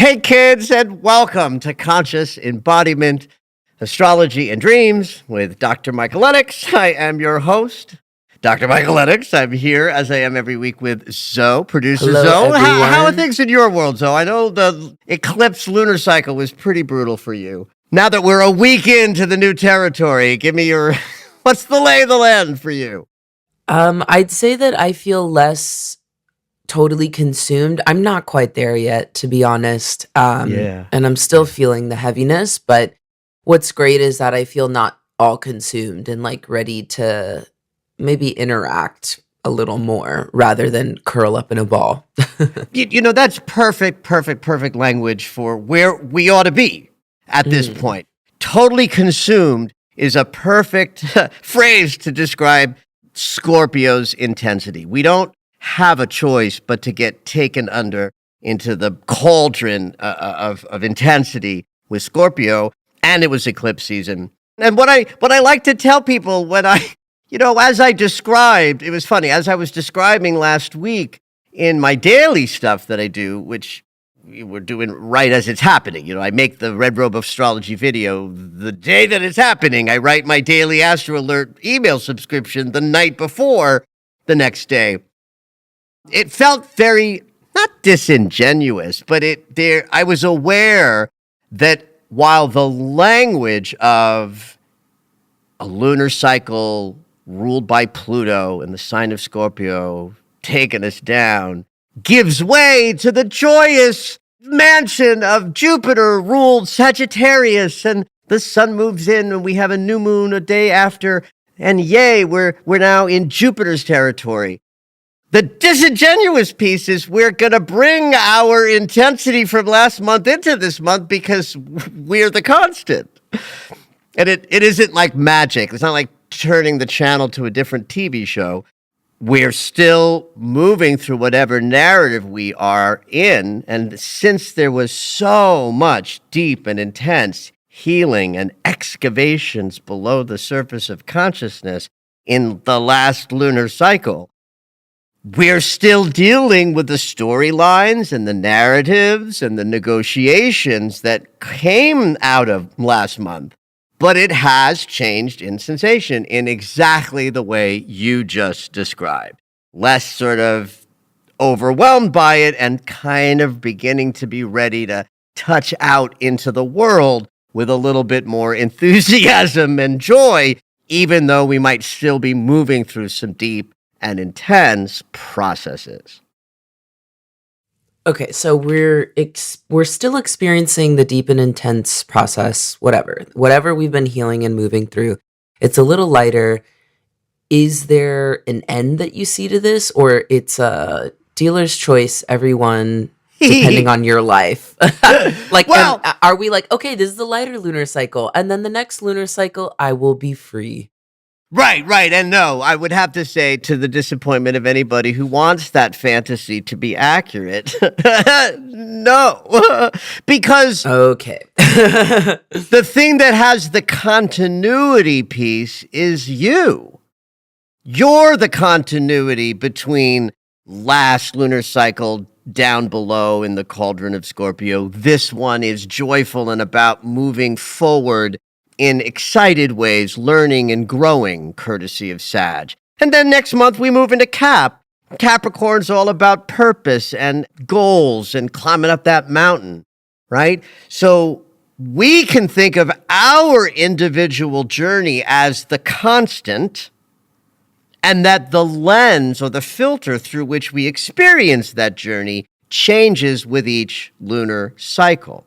Hey, kids, and welcome to Conscious Embodiment, Astrology and Dreams with Dr. Michael Lennox. I am your host, Dr. Michael Lennox. I'm here, as I am every week, with Zoe, producer Hello, Zoe. How are everyone. things in your world, Zoe? I know the eclipse lunar cycle was pretty brutal for you. Now that we're a week into the new territory, give me your, what's the lay of the land for you? I'd say that I feel less totally consumed. I'm not quite there yet, to be honest. Yeah. And I'm still feeling the heaviness, but what's great is that I feel not all consumed and like ready to maybe interact a little more rather than curl up in a ball. That's perfect language for where we ought to be at this Mm. point. Totally consumed is a perfect phrase to describe Scorpio's intensity. We don't have a choice but to get taken under into the cauldron of intensity with Scorpio, and it was eclipse season. And what I like to tell people when as I described, it was funny, as I was describing last week in my daily stuff that I do, which we're doing right as it's happening. I make the Red Robe of Astrology video the day that it's happening. I write my daily Astro Alert email subscription the night before the next day. It felt very, not disingenuous, but I was aware that while the language of a lunar cycle ruled by Pluto and the sign of Scorpio taking us down gives way to the joyous mansion of Jupiter ruled Sagittarius, and the sun moves in and we have a new moon a day after, and yay, we're now in Jupiter's territory. The disingenuous piece is we're going to bring our intensity from last month into this month because we're the constant. And it isn't like magic. It's not like turning the channel to a different TV show. We're still moving through whatever narrative we are in. And since there was so much deep and intense healing and excavations below the surface of consciousness in the last lunar cycle, we're still dealing with the storylines and the narratives and the negotiations that came out of last month. But it has changed in sensation in exactly the way you just described. Less sort of overwhelmed by it and kind of beginning to be ready to touch out into the world with a little bit more enthusiasm and joy, even though we might still be moving through some deep and intense processes. Okay, so we're still experiencing the deep and intense process, whatever we've been healing and moving through. It's a little lighter. Is there an end that you see to this, or it's a dealer's choice, everyone, depending on your life? Are we like, okay, this is the lighter lunar cycle, and then the next lunar cycle, I will be free? Right. And no, I would have to say, to the disappointment of anybody who wants that fantasy to be accurate, no. Because Okay. the thing that has the continuity piece is you. You're the continuity between last lunar cycle down below in the cauldron of Scorpio. This one is joyful and about moving forward in excited ways, learning and growing, courtesy of Sag. And then next month we move into Cap. Capricorn's all about purpose and goals and climbing up that mountain, right? So we can think of our individual journey as the constant, and that the lens or the filter through which we experience that journey changes with each lunar cycle.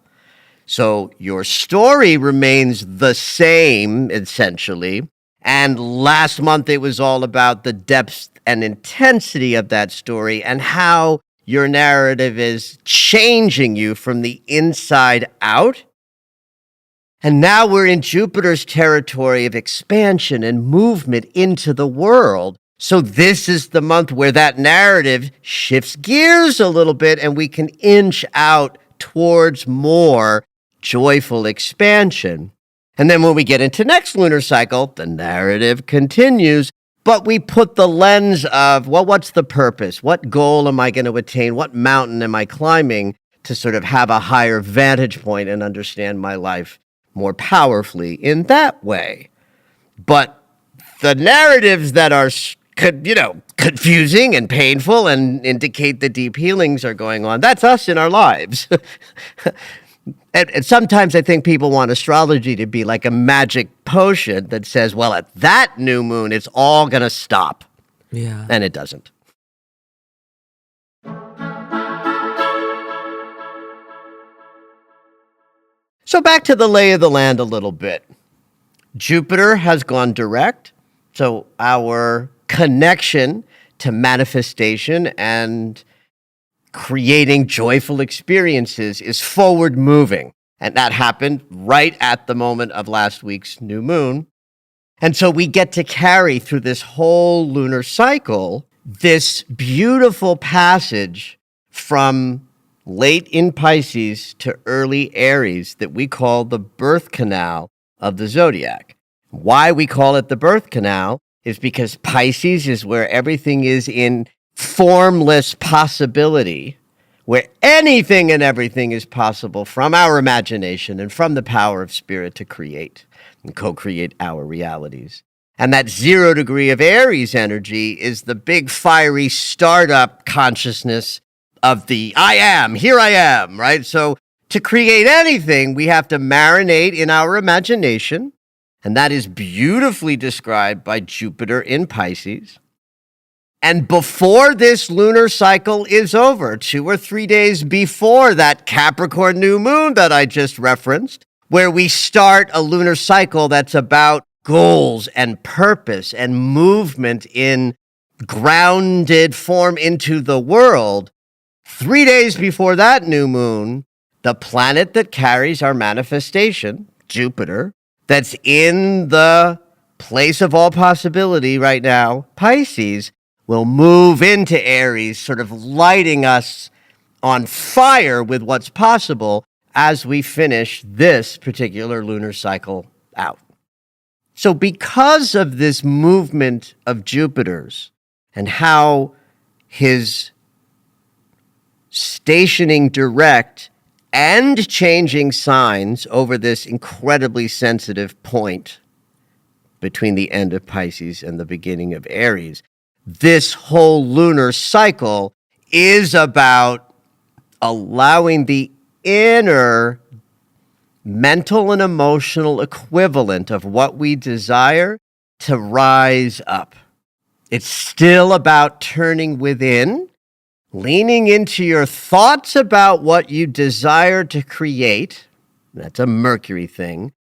So your story remains the same, essentially. And last month, it was all about the depth and intensity of that story and how your narrative is changing you from the inside out. And now we're in Jupiter's territory of expansion and movement into the world. So this is the month where that narrative shifts gears a little bit and we can inch out towards more joyful expansion. And then when we get into next lunar cycle, the narrative continues, but we put the lens of, well, what's the purpose? What goal am I going to attain? What mountain am I climbing to sort of have a higher vantage point and understand my life more powerfully in that way. But the narratives that are, confusing and painful and indicate the deep healings are going on, that's us in our lives. And sometimes I think people want astrology to be like a magic potion that says, well, at that new moon, it's all going to stop. Yeah. And it doesn't. So back to the lay of the land a little bit. Jupiter has gone direct. So our connection to manifestation and creating joyful experiences is forward moving. And that happened right at the moment of last week's new moon. And so we get to carry through this whole lunar cycle this beautiful passage from late in Pisces to early Aries that we call the birth canal of the zodiac. Why we call it the birth canal is because Pisces is where everything is in formless possibility, where anything and everything is possible from our imagination and from the power of spirit to create and co-create our realities. And that 0 degree of Aries energy is the big fiery startup consciousness of the I am, here I am, right? So to create anything, we have to marinate in our imagination, and that is beautifully described by Jupiter in Pisces. And before this lunar cycle is over, 2 or 3 days before that Capricorn new moon that I just referenced, where we start a lunar cycle that's about goals and purpose and movement in grounded form into the world, 3 days before that new moon, the planet that carries our manifestation, Jupiter, that's in the place of all possibility right now, Pisces, will move into Aries, sort of lighting us on fire with what's possible as we finish this particular lunar cycle out. So because of this movement of Jupiter's and how his stationing direct and changing signs over this incredibly sensitive point between the end of Pisces and the beginning of Aries, this whole lunar cycle is about allowing the inner mental and emotional equivalent of what we desire to rise up. It's still about turning within, leaning into your thoughts about what you desire to create. That's a Mercury thing.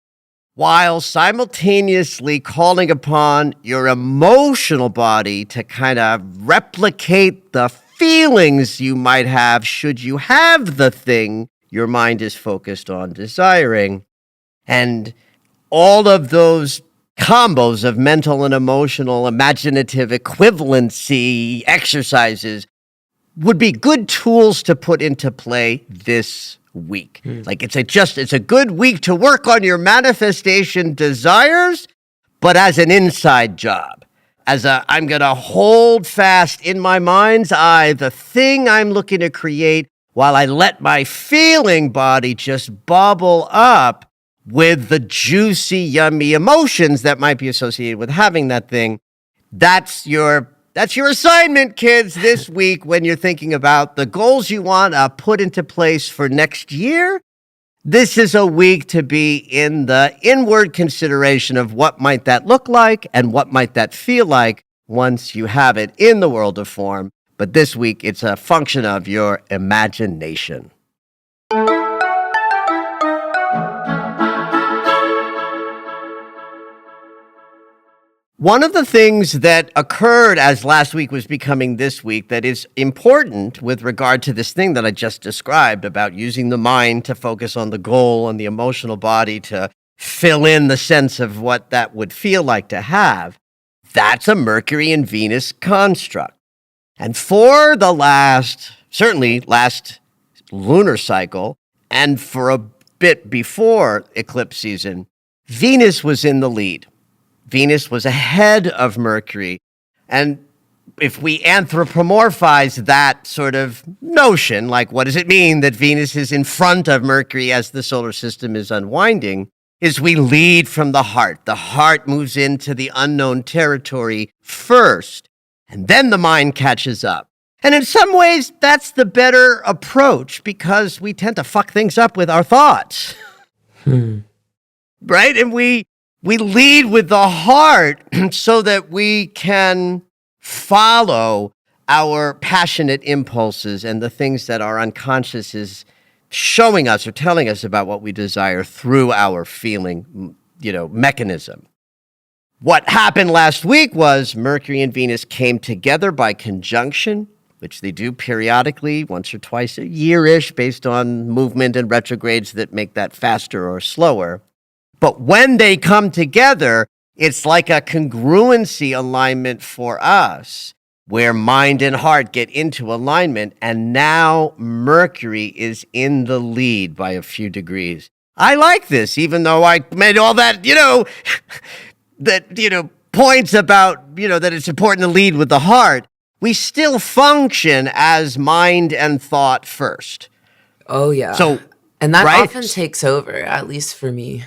While simultaneously calling upon your emotional body to kind of replicate the feelings you might have should you have the thing your mind is focused on desiring. And all of those combos of mental and emotional, imaginative equivalency exercises would be good tools to put into play this week. Like it's a good week to work on your manifestation desires, but as an inside job. I'm going to hold fast in my mind's eye the thing I'm looking to create while I let my feeling body just bubble up with the juicy, yummy emotions that might be associated with having that thing. That's your assignment, kids, this week when you're thinking about the goals you want to put into place for next year. This is a week to be in the inward consideration of what might that look like and what might that feel like once you have it in the world of form. But this week, it's a function of your imagination. One of the things that occurred as last week was becoming this week that is important with regard to this thing that I just described about using the mind to focus on the goal and the emotional body to fill in the sense of what that would feel like to have, that's a Mercury and Venus construct. And for the last lunar cycle, and for a bit before eclipse season, Venus was in the lead. Venus was ahead of Mercury. And if we anthropomorphize that sort of notion, like what does it mean that Venus is in front of Mercury as the solar system is unwinding, is we lead from the heart. The heart moves into the unknown territory first, and then the mind catches up. And in some ways, that's the better approach because we tend to fuck things up with our thoughts. Right? And we lead with the heart so that we can follow our passionate impulses and the things that our unconscious is showing us or telling us about what we desire through our feeling, mechanism. What happened last week was Mercury and Venus came together by conjunction, which they do periodically, once or twice a year-ish, based on movement and retrogrades that make that faster or slower. But when they come together, it's like a congruency alignment for us, where mind and heart get into alignment, and now Mercury is in the lead by a few degrees. I like this, even though I made all that, points about, that it's important to lead with the heart. We still function as mind and thought first. Oh, yeah. And that often takes over, at least for me.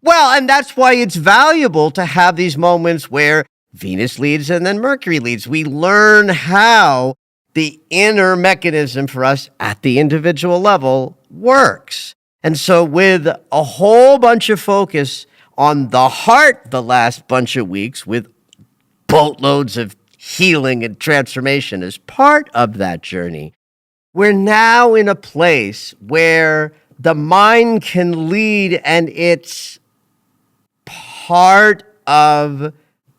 Well, and that's why it's valuable to have these moments where Venus leads and then Mercury leads. We learn how the inner mechanism for us at the individual level works. And so with a whole bunch of focus on the heart the last bunch of weeks, with boatloads of healing and transformation as part of that journey, we're now in a place where the mind can lead, and it's part of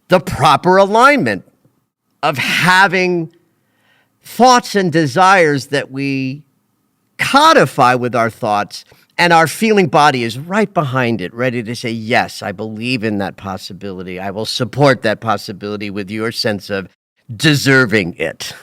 the proper alignment of having thoughts and desires that we codify with our thoughts, and our feeling body is right behind it, ready to say, yes, I believe in that possibility. I will support that possibility with your sense of deserving it.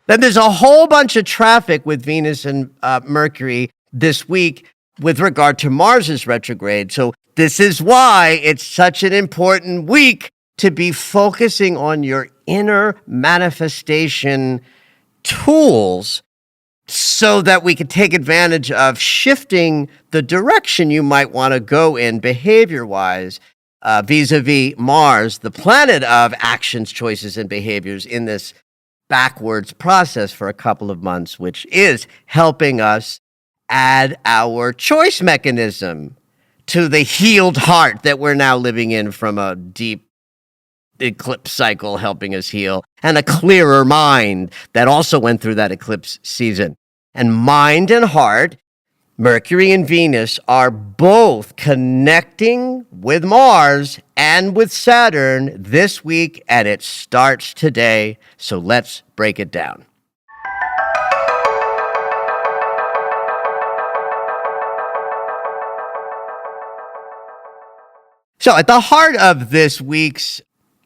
Then there's a whole bunch of traffic with Venus and Mercury this week with regard to Mars's retrograde. So this is why it's such an important week to be focusing on your inner manifestation tools so that we can take advantage of shifting the direction you might want to go in behavior-wise vis-a-vis Mars, the planet of actions, choices, and behaviors in this backwards process for a couple of months, which is helping us add our choice mechanism to the healed heart that we're now living in from a deep eclipse cycle, helping us heal, and a clearer mind that also went through that eclipse season. And mind and heart, Mercury and Venus, are both connecting with Mars and with Saturn this week, and it starts today. So let's break it down. So at the heart of this week's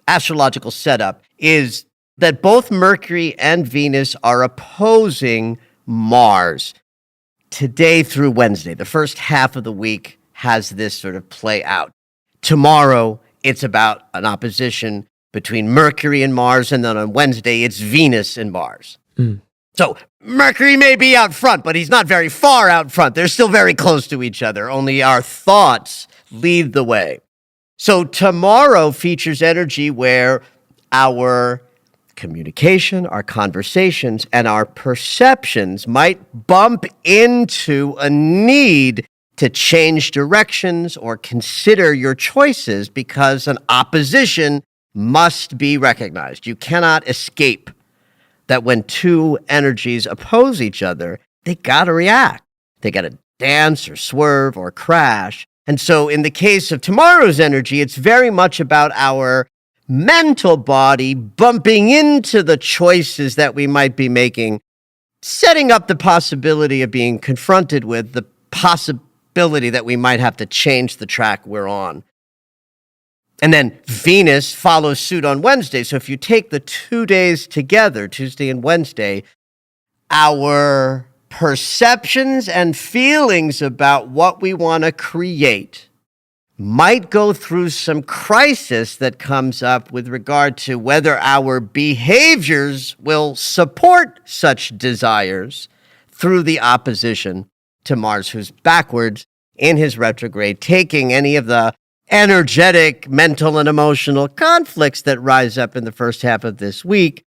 astrological setup is that both Mercury and Venus are opposing Mars today through Wednesday. The first half of the week has this sort of play out. Tomorrow, it's about an opposition between Mercury and Mars, and then on Wednesday, it's Venus and Mars. So Mercury may be out front, but he's not very far out front. They're still very close to each other. Only our thoughts lead the way. So tomorrow features energy where our communication, our conversations, and our perceptions might bump into a need to change directions or consider your choices because an opposition must be recognized. You cannot escape that when two energies oppose each other, they got to react. They got to dance or swerve or crash. And so in the case of tomorrow's energy, it's very much about our mental body bumping into the choices that we might be making, setting up the possibility of being confronted with the possibility that we might have to change the track we're on. And then Venus follows suit on Wednesday. So if you take the 2 days together, Tuesday and Wednesday, our perceptions and feelings about what we want to create might go through some crisis that comes up with regard to whether our behaviors will support such desires through the opposition to Mars, who's backwards in his retrograde, taking any of the energetic, mental, and emotional conflicts that rise up in the first half of this week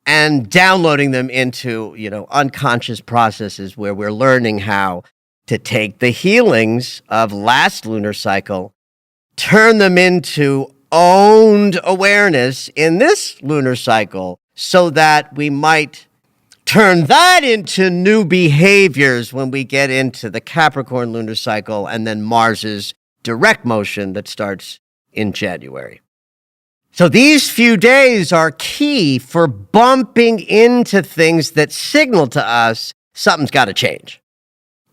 and downloading them into, unconscious processes where we're learning how to take the healings of last lunar cycle, turn them into owned awareness in this lunar cycle so that we might turn that into new behaviors when we get into the Capricorn lunar cycle and then Mars's direct motion that starts in January. So these few days are key for bumping into things that signal to us something's got to change.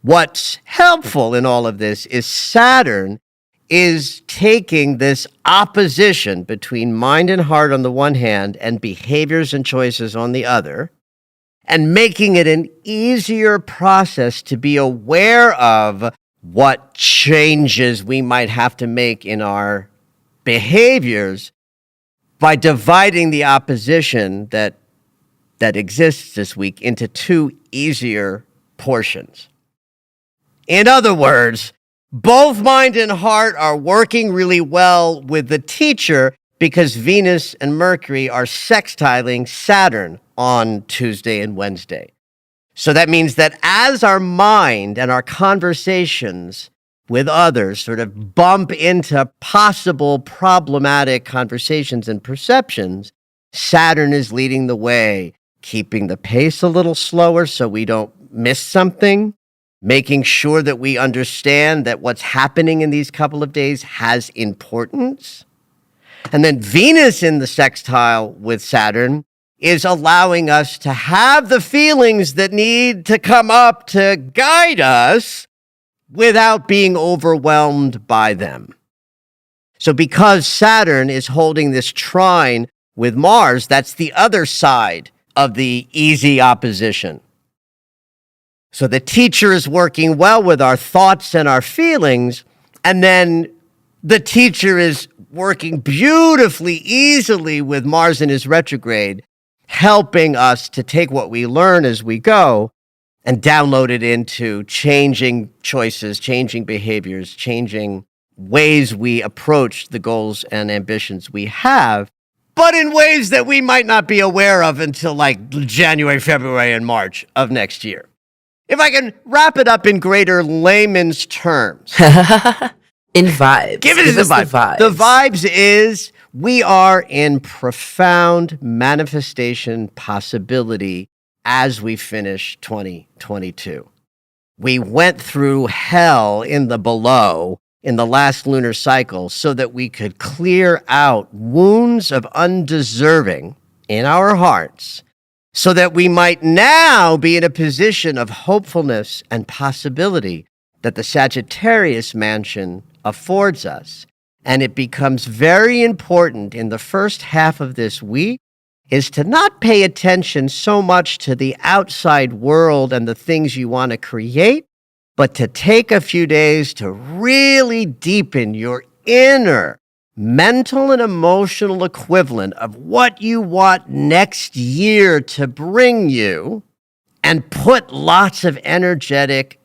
What's helpful in all of this is Saturn is taking this opposition between mind and heart on the one hand and behaviors and choices on the other, and making it an easier process to be aware of what changes we might have to make in our behaviors by dividing the opposition that exists this week into two easier portions. In other words, both mind and heart are working really well with the teacher because Venus and Mercury are sextiling Saturn on Tuesday and Wednesday. So that means that as our mind and our conversations with others sort of bump into possible problematic conversations and perceptions, Saturn is leading the way, keeping the pace a little slower so we don't miss something, making sure that we understand that what's happening in these couple of days has importance. And then Venus in the sextile with Saturn is allowing us to have the feelings that need to come up to guide us without being overwhelmed by them. So because Saturn is holding this trine with Mars, that's the other side of the easy opposition. So the teacher is working well with our thoughts and our feelings, and then the teacher is working beautifully, easily with Mars in his retrograde, helping us to take what we learn as we go and download it into changing choices, changing behaviors, changing ways we approach the goals and ambitions we have, but in ways that we might not be aware of until like January, February, and March of next year. If I can wrap it up in greater layman's terms. In vibes. Give us the vibes. The vibes is we are in profound manifestation possibility as we finish 2022. We went through hell in the below in the last lunar cycle so that we could clear out wounds of undeserving in our hearts so that we might now be in a position of hopefulness and possibility that the Sagittarius mansion affords us. And it becomes very important in the first half of this week is to not pay attention so much to the outside world and the things you want to create, but to take a few days to really deepen your inner mental and emotional equivalent of what you want next year to bring you and put lots of energetic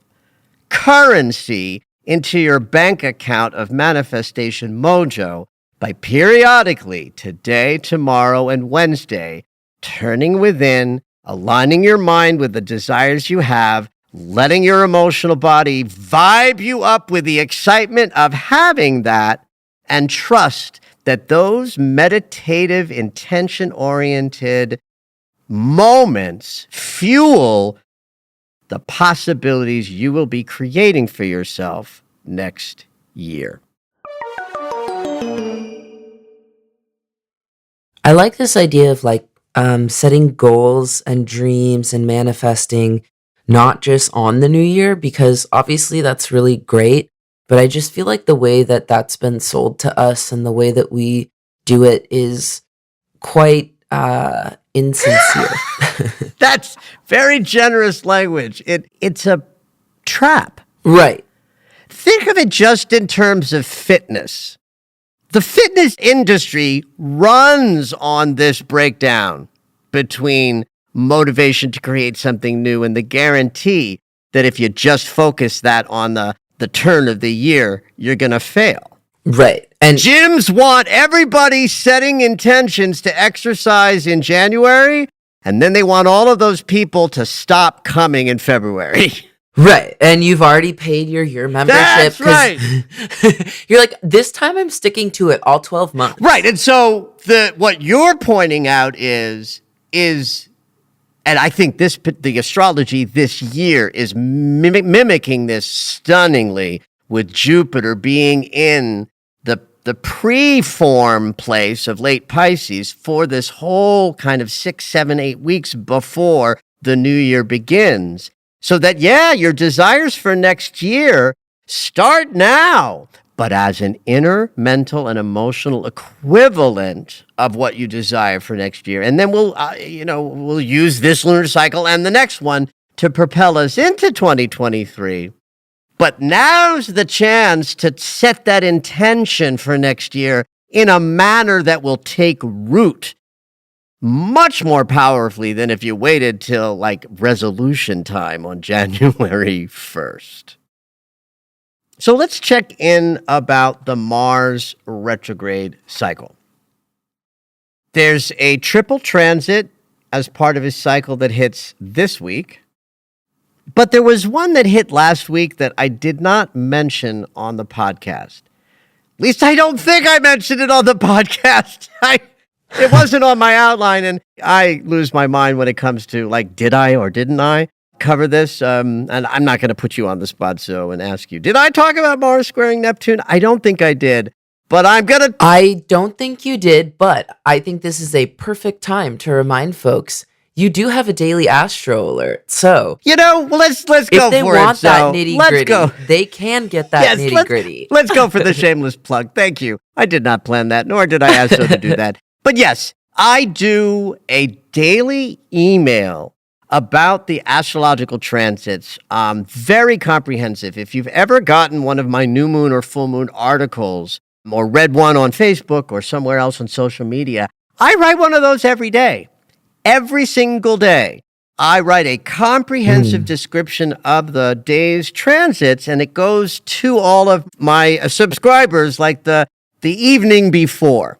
currency into your bank account of manifestation mojo by periodically, today, tomorrow, and Wednesday, turning within, aligning your mind with the desires you have, letting your emotional body vibe you up with the excitement of having that, and trust that those meditative, intention-oriented moments fuel the possibilities you will be creating for yourself next year. I like this idea of setting goals and dreams and manifesting not just on the new year, because obviously that's really great. But I just feel like the way that that's been sold to us and the way that we do it is quite insincere. That's very generous language. It's a trap. Right. think of it just in terms of fitness. The fitness industry runs on this breakdown between motivation to create something new and the guarantee that if you just focus that on the turn of the year, you're going to fail. Right. And gyms want everybody setting intentions to exercise in January, and then they want all of those people to stop coming in February. Right. And you've already paid your year membership. That's right. You're like, this time I'm sticking to it all 12 months. Right. And so what you're pointing out is, and I think the astrology this year is mimicking this stunningly, with Jupiter being in the pre-form place of late Pisces for this whole kind of 6, 7, 8 weeks before the new year begins. So that, your desires for next year start now, but as an inner, mental, and emotional equivalent of what you desire for next year. And then we'll use this lunar cycle and the next one to propel us into 2023. But now's the chance to set that intention for next year in a manner that will take root much more powerfully than if you waited till like resolution time on January 1st. So let's check in about the Mars retrograde cycle. There's a triple transit as part of his cycle that hits this week. But there was one that hit last week that I did not mention on the podcast. At least I don't think I mentioned it on the podcast. It wasn't on my outline, and I lose my mind when it comes to, like, did I or didn't I cover this? And I'm not going to put you on the spot, and ask you, did I talk about Mars squaring Neptune? I don't think I did, but I'm going to... I don't think you did, but I think this is a perfect time to remind folks you do have a daily astro alert. So, let's go for it. If they want that nitty-gritty, they can get that nitty-gritty. Let's go for the shameless plug. Thank you. I did not plan that, nor did I ask so to do that. But yes, I do a daily email about the astrological transits. Very comprehensive. If you've ever gotten one of my new moon or full moon articles, or read one on Facebook or somewhere else on social media, I write one of those every day. Every single day, I write a comprehensive description of the day's transits, and it goes to all of my subscribers like the evening before.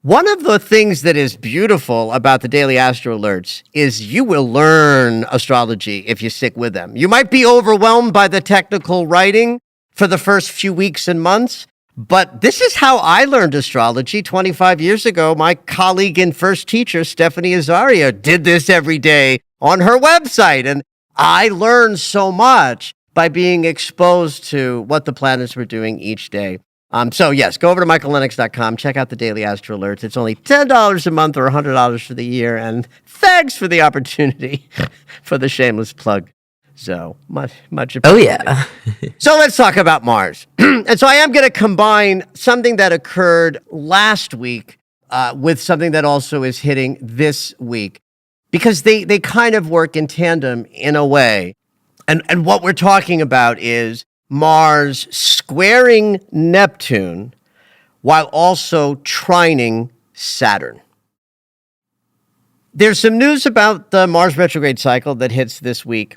One of the things that is beautiful about the Daily Astro Alerts is you will learn astrology if you stick with them. You might be overwhelmed by the technical writing for the first few weeks and months, but this is how I learned astrology 25 years ago. My colleague and first teacher, Stephanie Azaria, did this every day on her website, and I learned so much by being exposed to what the planets were doing each day. So yes, go over to michaellennox.com, check out the Daily Astro Alerts. It's only $10 a month or $100 for the year, and thanks for the opportunity for the shameless plug. So much appreciated. Oh yeah. So let's talk about Mars. And so I am going to combine something that occurred last week with something that also is hitting this week, because they kind of work in tandem in a way. And what we're talking about is Mars squaring Neptune while also trining Saturn. There's some news about the Mars retrograde cycle that hits this week,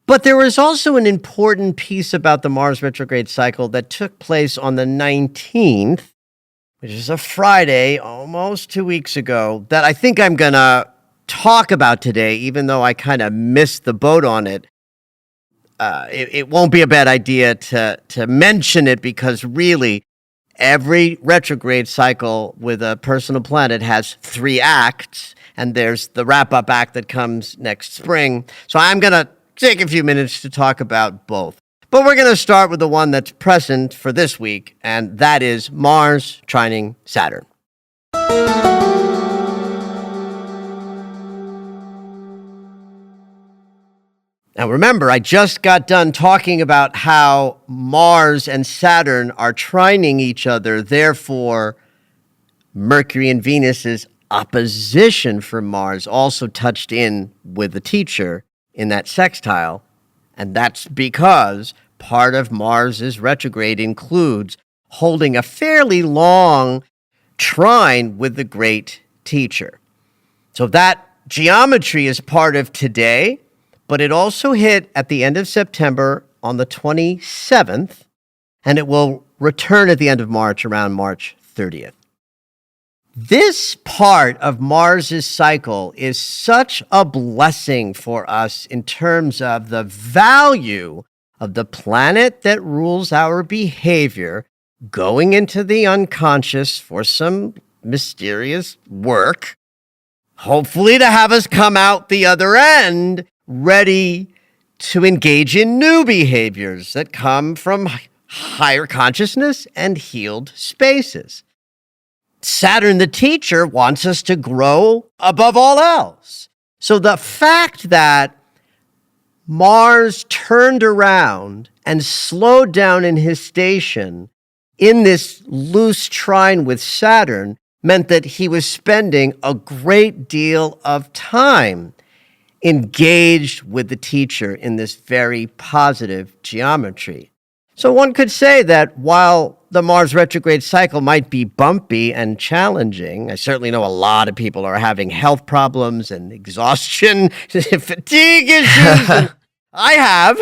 but there was also an important piece about the Mars retrograde cycle that took place on the 19th, which is a Friday, almost 2 weeks ago, that I think I'm going to talk about today, even though I kind of missed the boat on it. It won't be a bad idea to mention it, because really every retrograde cycle with a personal planet has 3 acts, and there's the wrap-up act that comes next spring. So I'm going to take a few minutes to talk about both. But we're going to start with the one that's present for this week, and that is Mars trining Saturn. Now remember, I just got done talking about how Mars and Saturn are trining each other. Therefore, Mercury and Venus's opposition for Mars also touched in with the teacher in that sextile. And that's because part of Mars's retrograde includes holding a fairly long trine with the great teacher. So that geometry is part of today, but it also hit at the end of September on the 27th, and it will return at the end of March, around March 30th. This part of Mars's cycle is such a blessing for us in terms of the value of the planet that rules our behavior going into the unconscious for some mysterious work, hopefully to have us come out the other end ready to engage in new behaviors that come from higher consciousness and healed spaces. Saturn, the teacher, wants us to grow above all else. So the fact that Mars turned around and slowed down in his station in this loose trine with Saturn meant that he was spending a great deal of time engaged with the teacher in this very positive geometry. So one could say that while the Mars retrograde cycle might be bumpy and challenging, I certainly know a lot of people are having health problems and exhaustion, fatigue issues. And I have.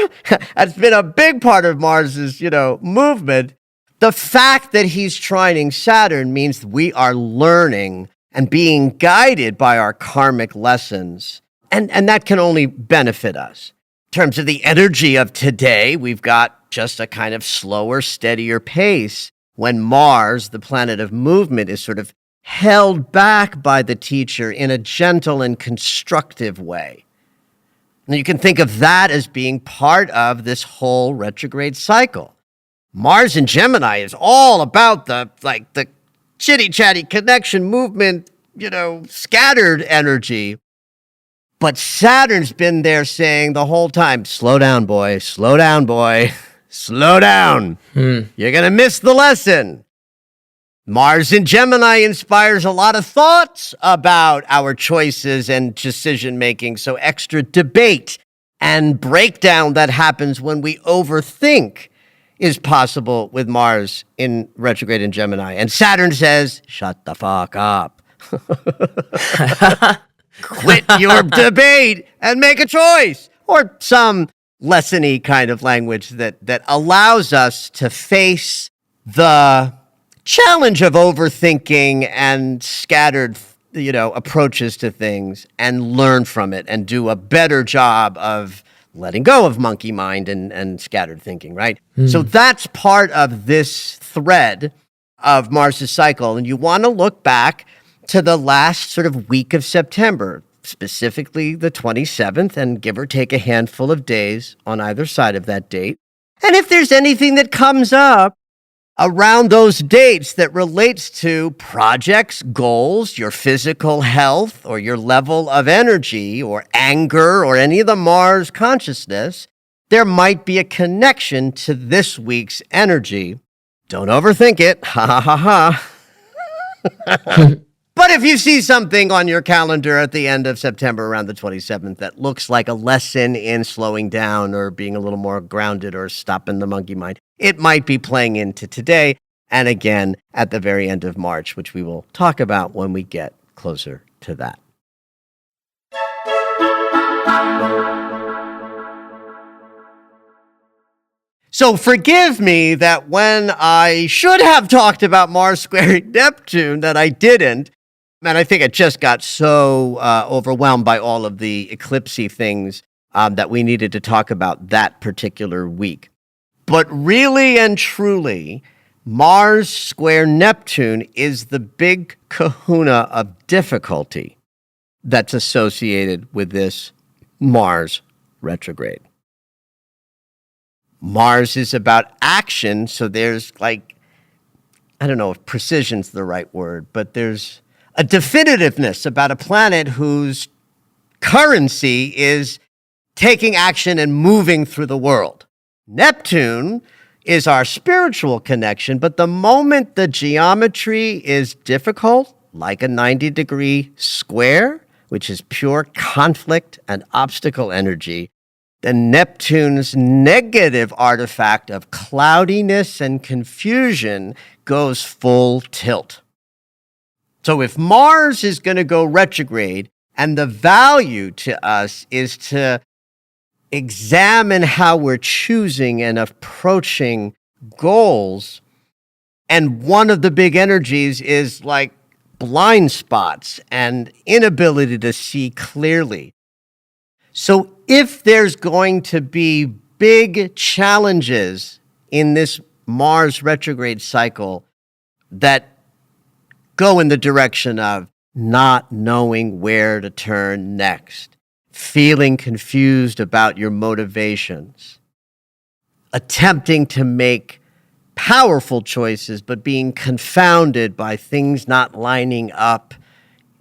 That's been a big part of Mars's, movement. The fact that he's trining Saturn means we are learning and being guided by our karmic lessons. And that can only benefit us. In terms of the energy of today, we've got just a kind of slower, steadier pace when Mars, the planet of movement, is sort of held back by the teacher in a gentle and constructive way. And you can think of that as being part of this whole retrograde cycle. Mars in Gemini is all about the chitty-chatty connection, movement, scattered energy. But Saturn's been there saying the whole time, slow down, boy, slow down, boy, slow down. You're going to miss the lesson. Mars in Gemini inspires a lot of thoughts about our choices and decision-making, so extra debate and breakdown that happens when we overthink is possible with Mars in retrograde in Gemini. And Saturn says, shut the fuck up. Quit your debate and make a choice. Or some lesson-y kind of language that allows us to face the challenge of overthinking and scattered, approaches to things and learn from it and do a better job of letting go of monkey mind and scattered thinking, right? So that's part of this thread of Mars's cycle. And you want to look back to the last sort of week of September, specifically the 27th, and give or take a handful of days on either side of that date. And if there's anything that comes up around those dates that relates to projects, goals, your physical health, or your level of energy, or anger, or any of the Mars consciousness, there might be a connection to this week's energy. Don't overthink it. Ha ha ha ha. But if you see something on your calendar at the end of September around the 27th that looks like a lesson in slowing down or being a little more grounded or stopping the monkey mind, it might be playing into today and again at the very end of March, which we will talk about when we get closer to that. So forgive me that when I should have talked about Mars squaring Neptune that I didn't. And I think I just got so overwhelmed by all of the eclipsy things that we needed to talk about that particular week. But really and truly, Mars square Neptune is the big kahuna of difficulty that's associated with this Mars retrograde. Mars is about action, so there's I don't know if precision's the right word, but there's a definitiveness about a planet whose currency is taking action and moving through the world. Neptune is our spiritual connection, but the moment the geometry is difficult, like a 90-degree square, which is pure conflict and obstacle energy, the Neptune's negative artifact of cloudiness and confusion goes full tilt. So if Mars is going to go retrograde, and the value to us is to examine how we're choosing and approaching goals, and one of the big energies is like blind spots and inability to see clearly. So if there's going to be big challenges in this Mars retrograde cycle that go in the direction of not knowing where to turn next, feeling confused about your motivations, attempting to make powerful choices, but being confounded by things not lining up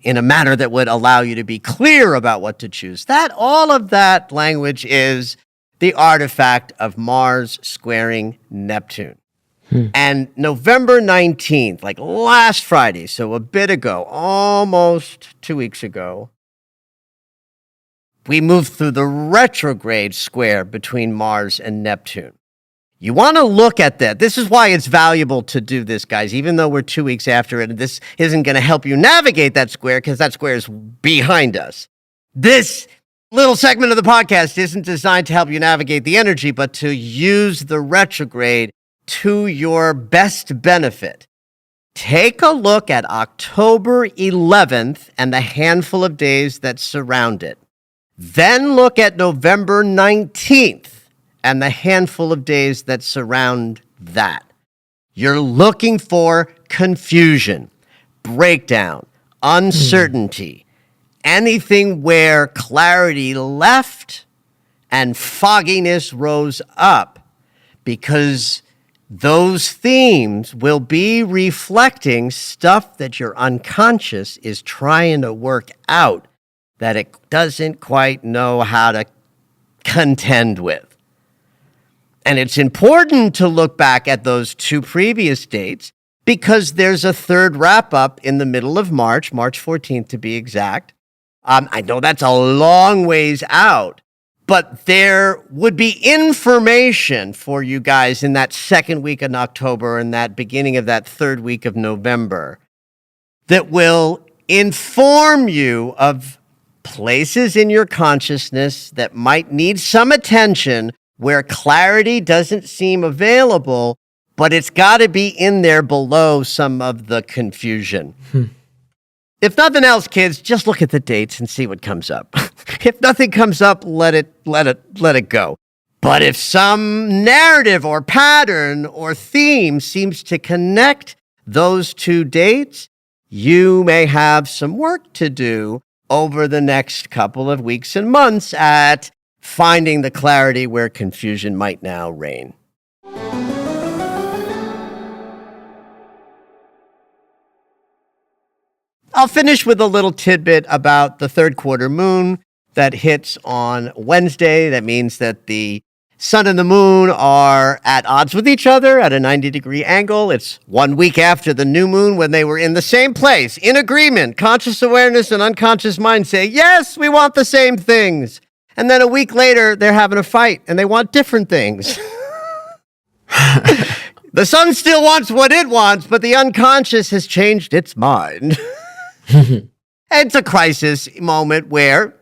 in a manner that would allow you to be clear about what to choose. All of that language is the artifact of Mars squaring Neptune. And November 19th, like last Friday, so a bit ago, almost 2 weeks ago, we moved through the retrograde square between Mars and Neptune. You want to look at that. This is why it's valuable to do this, guys, even though we're 2 weeks after it. And this isn't going to help you navigate that square because that square is behind us. This little segment of the podcast isn't designed to help you navigate the energy, but to use the retrograde to your best benefit. Take a look at October 11th and the handful of days that surround it. Then look at November 19th and the handful of days that surround that. You're looking for confusion, breakdown, uncertainty, anything where clarity left and fogginess rose up, because those themes will be reflecting stuff that your unconscious is trying to work out that it doesn't quite know how to contend with. And it's important to look back at those two previous dates because there's a third wrap-up in the middle of March, March 14th to be exact. I know that's a long ways out, but there would be information for you guys in that second week in October and that beginning of that third week of November that will inform you of places in your consciousness that might need some attention, where clarity doesn't seem available, but it's got to be in there below some of the confusion. If nothing else, kids, just look at the dates and see what comes up. If nothing comes up, let it go. But if some narrative or pattern or theme seems to connect those two dates, you may have some work to do over the next couple of weeks and months at finding the clarity where confusion might now reign. I'll finish with a little tidbit about the third quarter moon that hits on Wednesday. That means that the sun and the moon are at odds with each other at a 90-degree angle. It's 1 week after the new moon when they were in the same place, in agreement. Conscious awareness and unconscious mind say, yes, we want the same things. And then a week later, they're having a fight and they want different things. The sun still wants what it wants, but the unconscious has changed its mind. It's a crisis moment where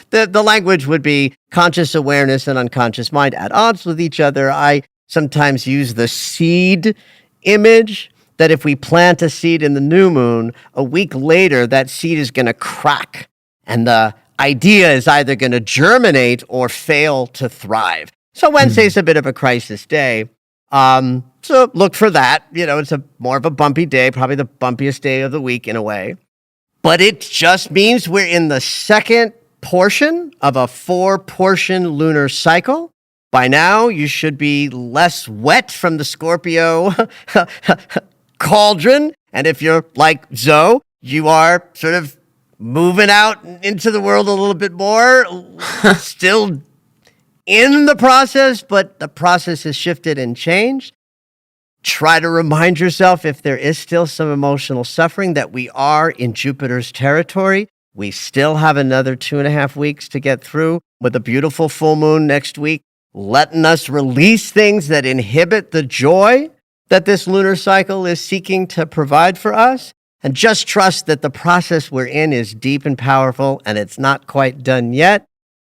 the language would be conscious awareness and unconscious mind at odds with each other. I sometimes use the seed image, that if we plant a seed in the new moon, a week later, that seed is going to crack. And the idea is either going to germinate or fail to thrive. So Wednesday's a bit of a crisis day. So look for that. It's more of a bumpy day, probably the bumpiest day of the week in a way. But it just means we're in the second portion of a 4-portion lunar cycle. By now, you should be less wet from the Scorpio cauldron. And if you're like Zoe, you are sort of moving out into the world a little bit more, still in the process, but the process has shifted and changed. Try to remind yourself, if there is still some emotional suffering, that we are in Jupiter's territory. We still have another 2.5 weeks to get through with a beautiful full moon next week, letting us release things that inhibit the joy that this lunar cycle is seeking to provide for us. And just trust that the process we're in is deep and powerful, and it's not quite done yet.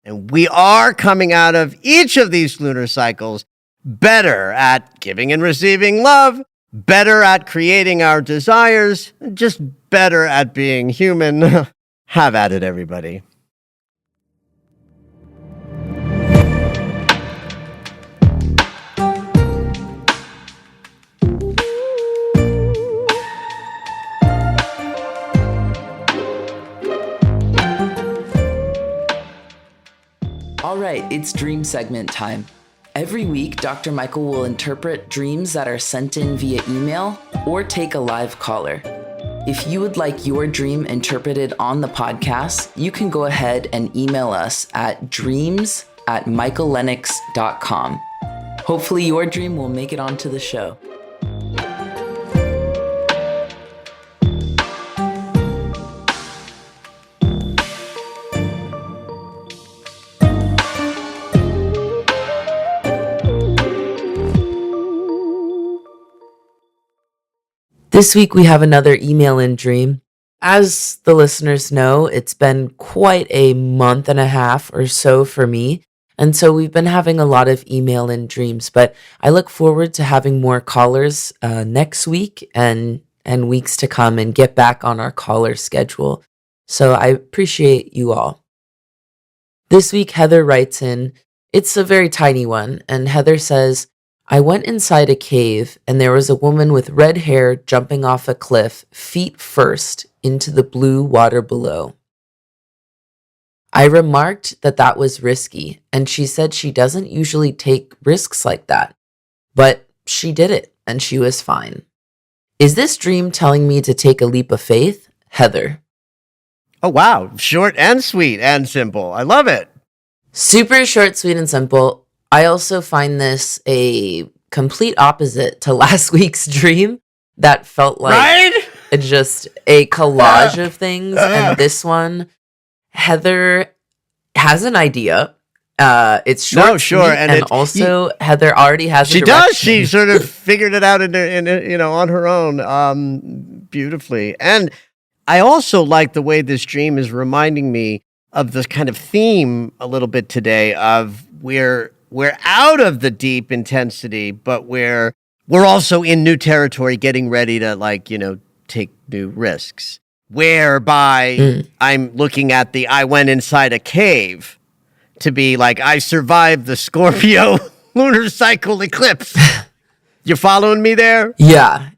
And we are coming out of each of these lunar cycles better at giving and receiving love, better at creating our desires, just better at being human. Have at it, everybody. All right, it's dream segment time. Every week, Dr. Michael will interpret dreams that are sent in via email or take a live caller. If you would like your dream interpreted on the podcast, you can go ahead and email us at dreams@michaellennox.com. Hopefully your dream will make it onto the show. This week we have another email-in dream. As the listeners know, it's been quite a month and a half or so for me, and so we've been having a lot of email-in dreams, but I look forward to having more callers next week and weeks to come and get back on our caller schedule. So I appreciate you all. This week Heather writes in, it's a very tiny one, and Heather says, I went inside a cave and there was a woman with red hair jumping off a cliff, feet first, into the blue water below. I remarked that that was risky, and she said she doesn't usually take risks like that, but she did it and she was fine. Is this dream telling me to take a leap of faith? Heather. Oh, wow. Short and sweet and simple. I love it. Super short, sweet, and simple. I also find this a complete opposite to last week's dream that felt like just a collage of things. And this one, Heather has an idea. It's short, no, sure, and also Heather already has. She does. She sort of figured it out on her own, beautifully. And I also like the way this dream is reminding me of this kind of theme a little bit today of we're out of the deep intensity, but we're also in new territory, getting ready to take new risks. Whereby I'm looking at I went inside a cave to be like, I survived the Scorpio lunar cycle eclipse. You following me there? Yeah.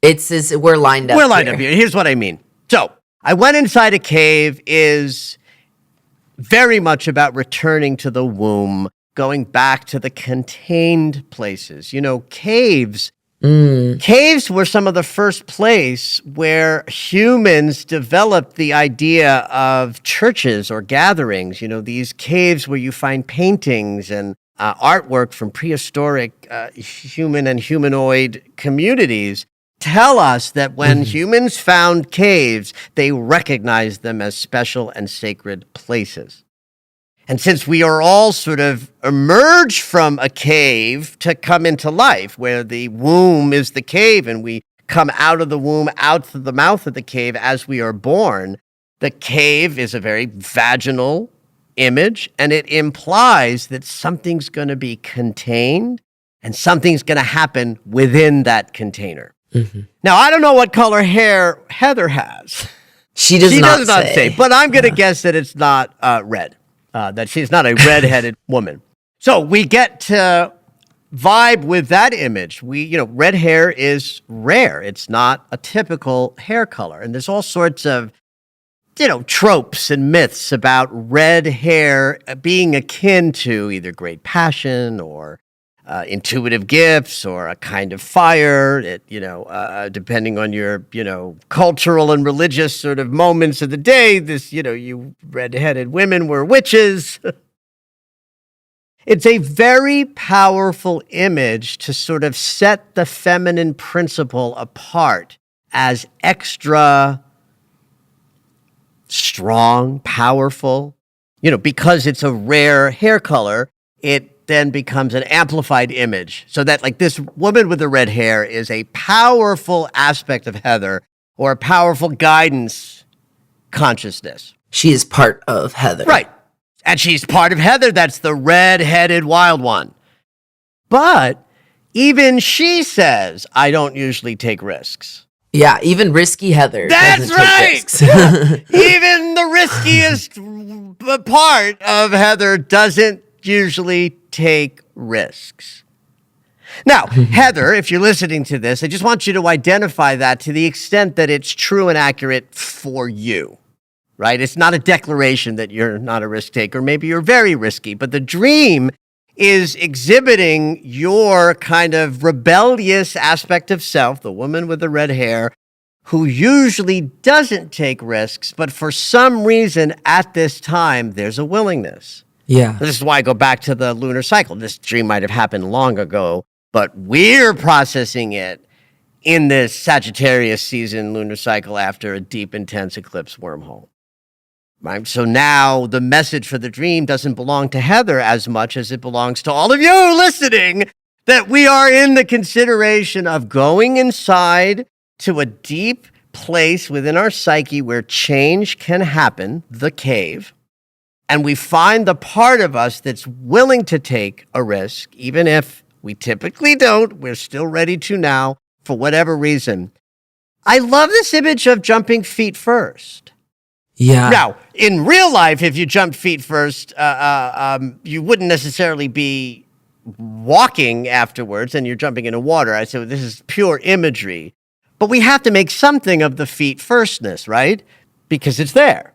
We're lined up. We're lined up here. Here's what I mean. So I went inside a cave is very much about returning to the womb, going back to the contained places. Caves. Caves were some of the first place where humans developed the idea of churches or gatherings. These caves where you find paintings and artwork from prehistoric human and humanoid communities tell us that when humans found caves, they recognized them as special and sacred places. And since we are all sort of emerged from a cave to come into life, where the womb is the cave and we come out of the womb, out through the mouth of the cave as we are born, the cave is a very vaginal image, and it implies that something's going to be contained and something's going to happen within that container. Now, I don't know what color hair Heather has. She does not say, but I'm going to guess that it's not red, that she's not a red-headed woman. So we get to vibe with that image. Red hair is rare. It's not a typical hair color. And there's all sorts of, tropes and myths about red hair being akin to either great passion or intuitive gifts or a kind of fire, depending on your, cultural and religious sort of moments of the day. You red-headed women were witches. It's a very powerful image to sort of set the feminine principle apart as extra strong, powerful. Because it's a rare hair color, it then becomes an amplified image. So that like this woman with the red hair is a powerful aspect of Heather, or a powerful guidance consciousness. She is part of Heather. Right. And she's part of Heather. That's the red-headed wild one. But even she says, I don't usually take risks. Yeah, even risky Heather. That's right. Even the riskiest part of Heather doesn't usually take risks. Now, Heather, if you're listening to this, I just want you to identify that to the extent that it's true and accurate for you, right? It's not a declaration that you're not a risk taker. Maybe you're very risky, but the dream is exhibiting your kind of rebellious aspect of self, the woman with the red hair, who usually doesn't take risks, but for some reason at this time, there's a willingness. Yeah. This is why I go back to the lunar cycle. This dream might have happened long ago, but we're processing it in this Sagittarius season lunar cycle after a deep, intense eclipse wormhole. Right? So now the message for the dream doesn't belong to Heather as much as it belongs to all of you listening, that we are in the consideration of going inside to a deep place within our psyche where change can happen, the cave, and we find the part of us that's willing to take a risk, even if we typically don't. We're still ready to now, for whatever reason. I love this image of jumping feet first. Yeah. Now, in real life, if you jumped feet first, you wouldn't necessarily be walking afterwards and you're jumping into water. I said, this is pure imagery. But we have to make something of the feet firstness, right? Because it's there.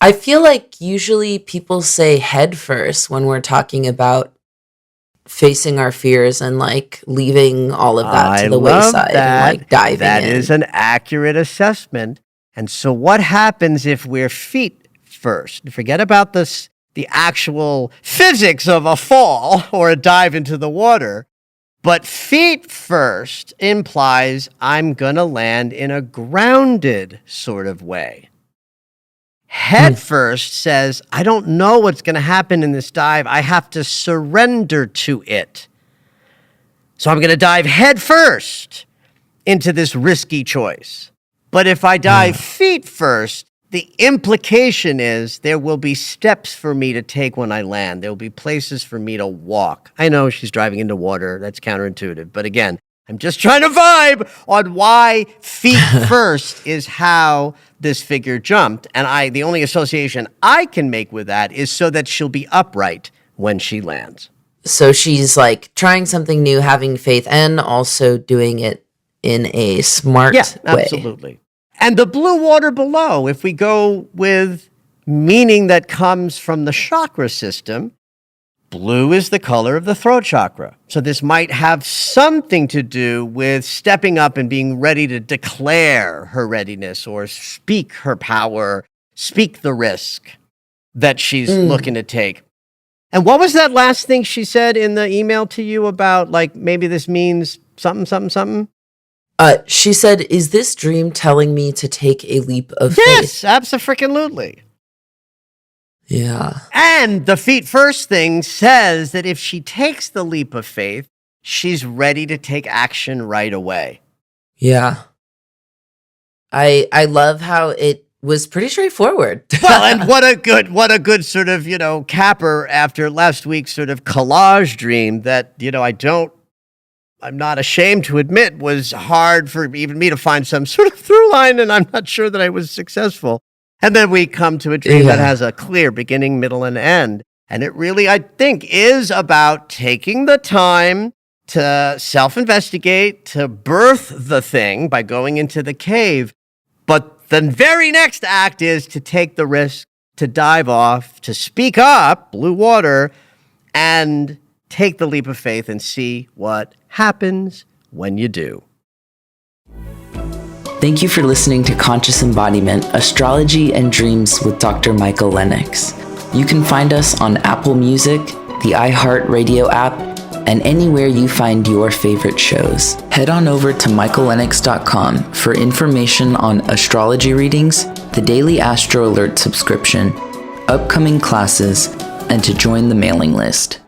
I feel like usually people say head first when we're talking about facing our fears and like leaving all of that to the wayside and like diving in. That is an accurate assessment. And so what happens if we're feet first? Forget about the actual physics of a fall or a dive into the water. But feet first implies I'm going to land in a grounded sort of way. Head first says, I don't know what's going to happen in this dive. I have to surrender to it. So I'm going to dive head first into this risky choice. But if I dive feet first, the implication is there will be steps for me to take when I land. There will be places for me to walk. I know she's driving into water. That's counterintuitive. But again, I'm just trying to vibe on why feet first is how this figure jumped. And the only association I can make with that is so that she'll be upright when she lands. So she's like trying something new, having faith, and also doing it in a smart way. Absolutely. And the blue water below, if we go with meaning that comes from the chakra system, blue is the color of the throat chakra. So this might have something to do with stepping up and being ready to declare her readiness or speak her power, speak the risk that she's looking to take. And what was that last thing she said in the email to you about, like, maybe this means something, something, something? She said, is this dream telling me to take a leap of faith? Yes, abso-freaking-lutely. Yeah. And the feet first thing says that if she takes the leap of faith, she's ready to take action right away. Yeah. I love how it was pretty straightforward. Well, and what a good sort of, capper after last week's sort of collage dream that, I'm not ashamed to admit was hard for even me to find some sort of through line, and I'm not sure that I was successful. And then we come to a dream that has a clear beginning, middle, and end. And it really, I think, is about taking the time to self-investigate, to birth the thing by going into the cave. But the very next act is to take the risk, to dive off, to speak up, blue water, and take the leap of faith and see what happens when you do. Thank you for listening to Conscious Embodiment, Astrology and Dreams with Dr. Michael Lennox. You can find us on Apple Music, the iHeartRadio app, and anywhere you find your favorite shows. Head on over to michaellennox.com for information on astrology readings, the Daily Astro Alert subscription, upcoming classes, and to join the mailing list.